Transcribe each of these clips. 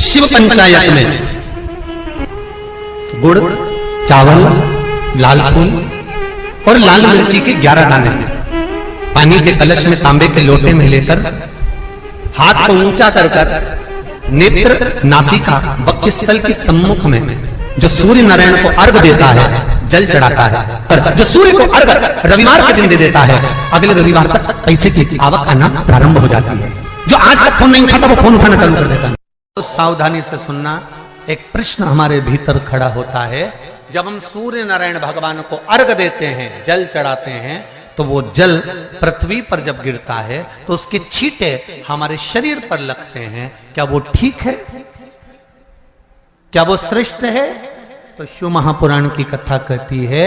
शिव पंचायत में गुड़, चावल, लाल फूल और लाल मिर्ची के 11 दाने पानी के कलश में तांबे के लोटे में लेकर हाथ को ऊंचा कर नेत्र, नासिका, वक्षस्थल के सम्मुख में जो सूर्य नारायण को अर्घ देता है, जल चढ़ाता है, पर जो सूर्य को अर्घ रविवार के दिन दे देता है, अगले रविवार तक पैसे की आवक आना प्रारंभ हो जाती है। जो आज तक फोन नहीं उठाता वो फोन उठाना चालू कर देता है। तो सावधानी से सुनना, एक प्रश्न हमारे भीतर खड़ा होता है। जब हम सूर्य नारायण भगवान को अर्घ देते हैं, जल चढ़ाते हैं, तो वो जल पृथ्वी पर जब गिरता है तो उसके छींटे हमारे शरीर पर लगते हैं। क्या वो ठीक है? क्या वो श्रेष्ठ है? तो शिव महापुराण की कथा कहती है,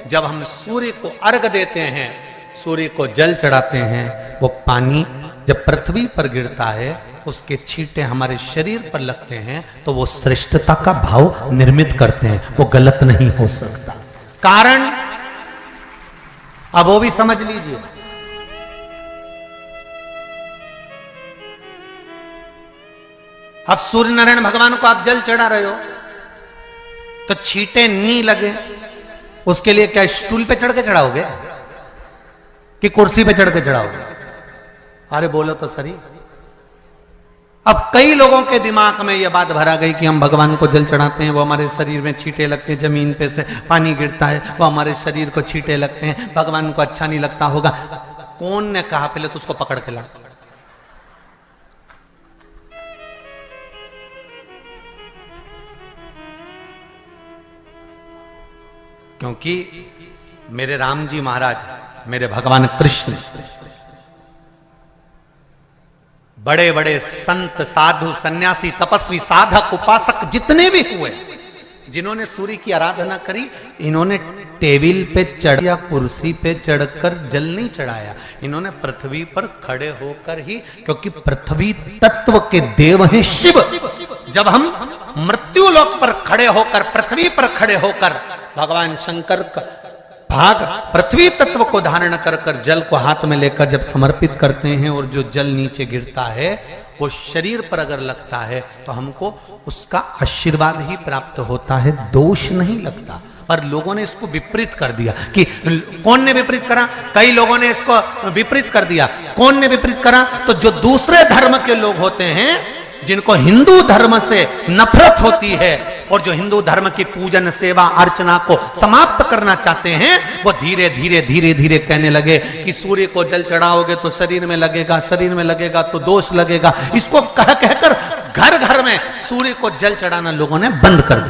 जब हम सूर्य को अर्घ देते हैं, सूर्य को जल चढ़ाते हैं, वो पानी जब पृथ्वी पर गिरता है, उसके छींटे हमारे शरीर पर लगते हैं, तो वो श्रेष्ठता का भाव निर्मित करते हैं। वो गलत नहीं हो सकता। कारण अब वो भी समझ लीजिए। अब सूर्य नारायण भगवान को आप जल चढ़ा रहे हो तो छींटे नहीं लगे, उसके लिए क्या स्टूल पे चढ़ के चढ़ाओगे कि कुर्सी पे चढ़ के चढ़ाओगे? अरे बोलो तो सही। अब कई लोगों के दिमाग में यह बात भरा गई कि हम भगवान को जल चढ़ाते हैं, वो हमारे शरीर में छींटे लगते हैं, जमीन पे से पानी गिरता है, वो हमारे शरीर को छींटे लगते हैं, भगवान को अच्छा नहीं लगता होगा। कौन ने कहा? पहले तो उसको पकड़ के ला। क्योंकि मेरे राम जी महाराज, मेरे भगवान कृष्ण, बड़े बड़े संत, साधु, सन्यासी, तपस्वी, साधक, उपासक जितने भी हुए, जिन्होंने सूर्य की आराधना करी, इन्होंने टेबल पे चढ़ या कुर्सी पे चढ़कर जल नहीं चढ़ाया, इन्होंने पृथ्वी पर खड़े होकर ही, क्योंकि पृथ्वी तत्व के देव हैं शिव। जब हम मृत्यु लोक पर खड़े होकर, पृथ्वी पर खड़े होकर भगवान शंकर का भाग पृथ्वी तत्व को धारण कर कर जल को हाथ में लेकर जब समर्पित करते हैं, और जो जल नीचे गिरता है वो शरीर पर अगर लगता है तो हमको उसका आशीर्वाद ही प्राप्त होता है, दोष नहीं लगता। पर लोगों ने इसको विपरीत कर दिया। कि कौन ने विपरीत करा? कई लोगों ने इसको विपरीत कर दिया। कौन ने विपरीत करा? तो जो दूसरे धर्म के लोग होते हैं, जिनको हिंदू धर्म से नफरत होती है और जो हिंदू धर्म की पूजन, सेवा, अर्चना को समाप्त करना चाहते हैं, वो धीरे धीरे धीरे धीरे कहने लगे कि सूर्य को जल चढ़ाओगे तो शरीर में लगेगा, शरीर में लगेगा तो दोष लगेगा। इसको कह कहकर घर घर में सूर्य को जल चढ़ाना लोगों ने बंद कर दिया।